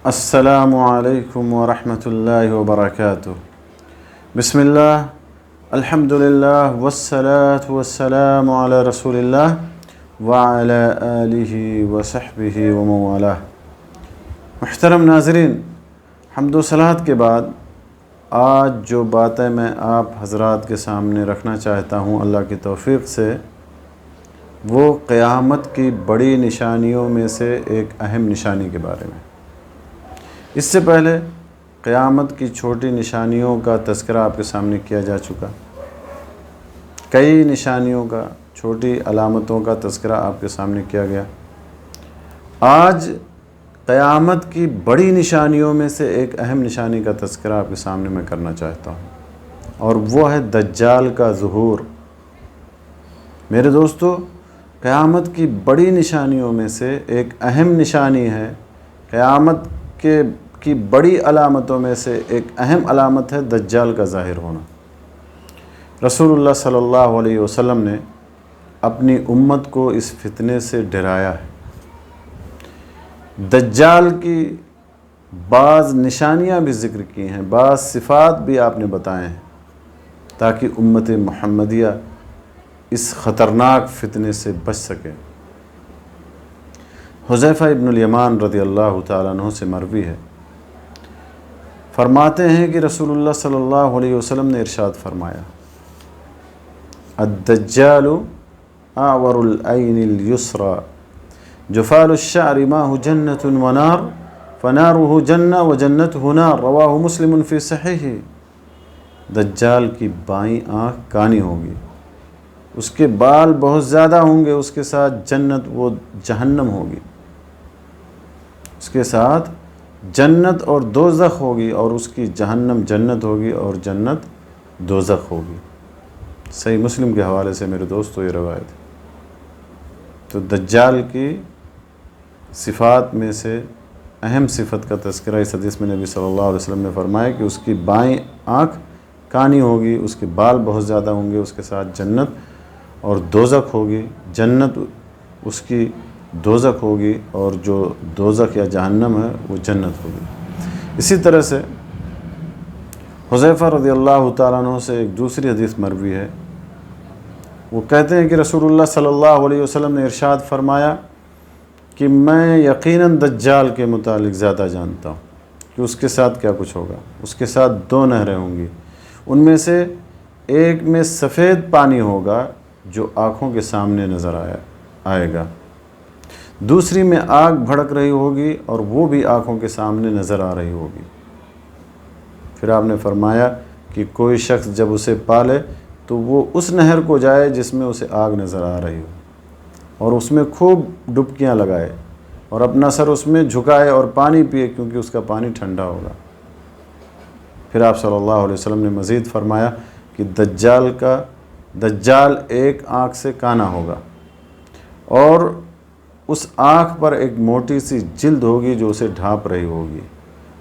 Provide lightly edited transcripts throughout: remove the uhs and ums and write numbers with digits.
السلام علیکم ورحمۃ اللہ وبرکاتہ۔ بسم اللہ، الحمد للہ والصلاة والسلام علی رسول اللہ وعلی آلہ وصحبہ ومن والہ۔ محترم ناظرین، حمد و صلوات کے بعد آج جو باتیں میں آپ حضرات کے سامنے رکھنا چاہتا ہوں اللہ کی توفیق سے، وہ قیامت کی بڑی نشانیوں میں سے ایک اہم نشانی کے بارے میں۔ اس سے پہلے قیامت کی چھوٹی نشانیوں کا تذکرہ آپ کے سامنے کیا جا چکا، کئی نشانیوں کا، چھوٹی علامتوں کا تذکرہ آپ کے سامنے کیا گیا۔ آج قیامت کی بڑی نشانیوں میں سے ایک اہم نشانی کا تذکرہ آپ کے سامنے میں کرنا چاہتا ہوں، اور وہ ہے دجال کا ظہور۔ میرے دوستو، قیامت کی بڑی نشانیوں میں سے ایک اہم نشانی ہے، قیامت کی بڑی علامتوں میں سے ایک اہم علامت ہے دجال کا ظاہر ہونا۔ رسول اللہ صلی اللہ علیہ وسلم نے اپنی امت کو اس فتنے سے ڈرایا ہے۔ دجال کی بعض نشانیاں بھی ذکر کی ہیں، بعض صفات بھی آپ نے بتائے ہیں، تاکہ امت محمدیہ اس خطرناک فتنے سے بچ سکے۔ حذیفہ ابن الیمان رضی اللہ تعالیٰ عنہ سے مروی ہے، فرماتے ہیں کہ رسول اللہ صلی اللہ علیہ وسلم نے ارشاد فرمایا، الدجال اعور العین الیسری جفال الشعر ماہ جنۃ ونار فنارہ جنہ وجنتہ نار، رواہ مسلم فی صحیحہ۔ دجال کی بائیں آنکھ کانی ہوگی، اس کے بال بہت زیادہ ہوں گے، اس کے ساتھ جنت وہ جہنم ہوگی، اس کے ساتھ جنت اور دوزخ ہوگی، اور اس کی جہنم جنت ہوگی اور جنت دوزخ ہوگی۔ صحیح مسلم کے حوالے سے میرے دوستو یہ روایت ہے۔ تو دجال کی صفات میں سے اہم صفت کا تذکرہ اس حدیث میں نبی صلی اللہ علیہ وسلم نے فرمایا کہ اس کی بائیں آنکھ کانی ہوگی، اس کے بال بہت زیادہ ہوں گے، اس کے ساتھ جنت اور دوزخ ہوگی، جنت اس کی دوزخ ہوگی اور جو دوزخ یا جہنم ہے وہ جنت ہوگی۔ اسی طرح سے حذیفہ رضی اللہ تعالیٰ عنہ سے ایک دوسری حدیث مروی ہے، وہ کہتے ہیں کہ رسول اللہ صلی اللہ علیہ وسلم نے ارشاد فرمایا کہ میں یقیناً دجال کے متعلق زیادہ جانتا ہوں کہ اس کے ساتھ کیا کچھ ہوگا۔ اس کے ساتھ دو نہریں ہوں گی، ان میں سے ایک میں سفید پانی ہوگا جو آنکھوں کے سامنے نظر آئے گا، دوسری میں آگ بھڑک رہی ہوگی اور وہ بھی آنکھوں کے سامنے نظر آ رہی ہوگی۔ پھر آپ نے فرمایا کہ کوئی شخص جب اسے پالے تو وہ اس نہر کو جائے جس میں اسے آگ نظر آ رہی ہو، اور اس میں خوب ڈبکیاں لگائے اور اپنا سر اس میں جھکائے اور پانی پیے، کیونکہ اس کا پانی ٹھنڈا ہوگا۔ پھر آپ صلی اللہ علیہ وسلم نے مزید فرمایا کہ دجال ایک آنکھ سے کانا ہوگا، اور اس آنکھ پر ایک موٹی سی جلد ہوگی جو اسے ڈھانپ رہی ہوگی،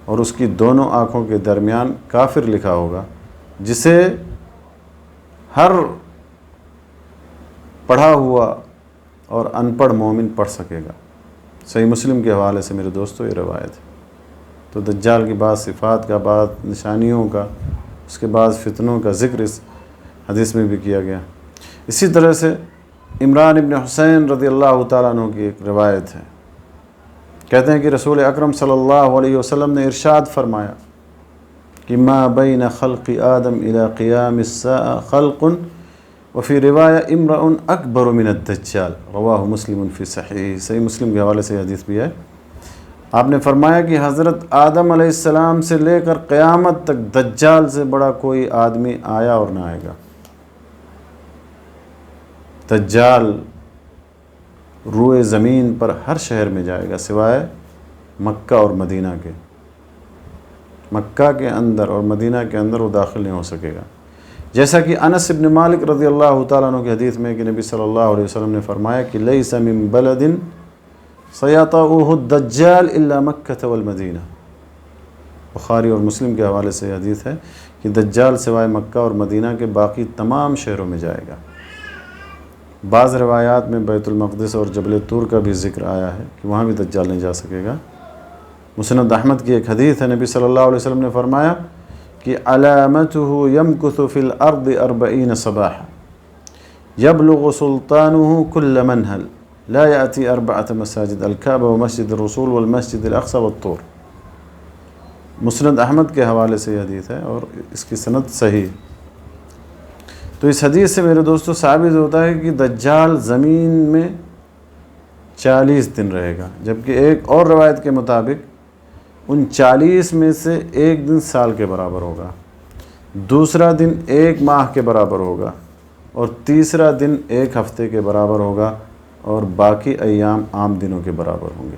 اور اس کی دونوں آنکھوں کے درمیان کافر لکھا ہوگا، جسے ہر پڑھا ہوا اور ان پڑھ مومن پڑھ سکے گا۔ صحیح مسلم کے حوالے سے میرے دوستو یہ روایت ہے۔ تو دجال کی بعض صفات کا، بعض نشانیوں کا، اس کے بعض فتنوں کا ذکر اس حدیث میں بھی کیا گیا۔ اسی طرح سے عمران ابن حسین رضی اللہ تعالیٰ عنہ کی ایک روایت ہے، کہتے ہیں کہ رسول اکرم صلی اللہ علیہ وسلم نے ارشاد فرمایا کہ ما بین خلق آدم الی قیام الساعہ خلق وفی روایہ امرؤ اکبر من الدجال، رواہ مسلم فی صحیح۔ صحیح مسلم کے حوالے سے حدیث بھی ہے۔ آپ نے فرمایا کہ حضرت آدم علیہ السلام سے لے کر قیامت تک دجال سے بڑا کوئی آدمی آیا اور نہ آئے گا۔ دجال روئے زمین پر ہر شہر میں جائے گا سوائے مکہ اور مدینہ کے۔ مکہ کے اندر اور مدینہ کے اندر وہ داخل نہیں ہو سکے گا، جیسا کہ انس ابن مالک رضی اللہ تعالیٰ عنہ کی حدیث میں کہ نبی صلی اللہ علیہ وسلم نے فرمایا کہ لیس من بلد سیطؤہ الدجال الا مکہ والمدینہ۔ بخاری اور مسلم کے حوالے سے یہ حدیث ہے کہ دجال سوائے مکہ اور مدینہ کے باقی تمام شہروں میں جائے گا۔ بعض روایات میں بیت المقدس اور جبل طور کا بھی ذکر آیا ہے کہ وہاں بھی دجال نہیں جا سکے گا۔ مسند احمد کی ایک حدیث ہے، نبی صلی اللہ علیہ وسلم نے فرمایا کہ علامته يمكث في الارض 40 صباحا يبلغ سلطانه كل منهل لا يأتي 4 مساجد الكعبة ومسجد الرسول والمسجد الاقصى والطور۔ مسند احمد کے حوالے سے یہ حدیث ہے اور اس کی سند صحیح۔ تو اس حدیث سے میرے دوستو ثابت ہوتا ہے کہ دجال زمین میں 40 دن رہے گا، جبکہ ایک اور روایت کے مطابق ان 40 میں سے ایک دن سال کے برابر ہوگا، دوسرا دن 1 ماہ کے برابر ہوگا، اور تیسرا دن 1 ہفتے کے برابر ہوگا، اور باقی ایام عام دنوں کے برابر ہوں گے۔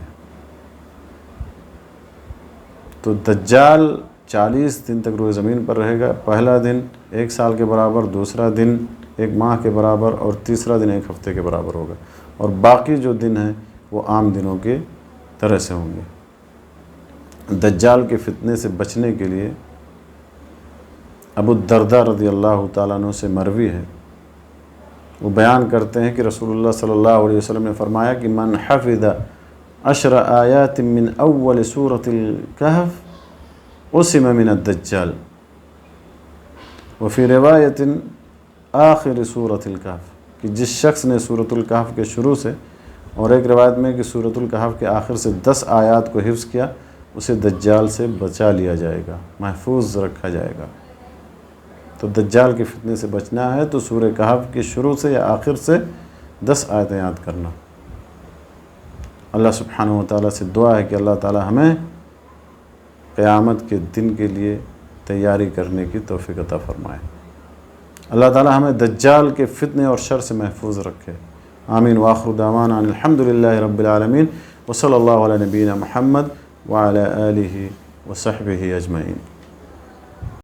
تو دجال 40 دن تک روئے زمین پر رہے گا، پہلا دن 1 سال کے برابر، دوسرا دن 1 ماہ کے برابر، اور تیسرا دن 1 ہفتے کے برابر ہوگا، اور باقی جو دن ہیں وہ عام دنوں کے طرح سے ہوں گے۔ دجال کے فتنے سے بچنے کے لیے ابو الدرداء رضی اللہ تعالیٰ عنہ سے مروی ہے، وہ بیان کرتے ہیں کہ رسول اللہ صلی اللہ علیہ وسلم نے فرمایا کہ من حفظ 10 آیات من اول سورة الکہف عصم من الدجال، وفی روایت آخر سورة الکہف، کہ جس شخص نے سورۃ الکہف کے شروع سے، اور ایک روایت میں کہ سورۃ الکہف کے آخر سے 10 آیات کو حفظ کیا، اسے دجال سے بچا لیا جائے گا، محفوظ رکھا جائے گا۔ تو دجال کے فتنے سے بچنا ہے تو سورہ کہف کے شروع سے یا آخر سے 10 آیتیں یاد کرنا۔ اللہ سبحانہ و تعالیٰ سے دعا ہے کہ اللہ تعالیٰ ہمیں قیامت کے دن کے لیے تیاری کرنے کی توفیق عطا فرمائے۔ اللہ تعالیٰ ہمیں دجال کے فتنے اور شر سے محفوظ رکھے۔ آمین۔ وآخر دعوانا ان الحمدللہ رب العالمین، وصلی اللہ علی نبینا محمد وعلی آلہ وصحبہ اجمعین۔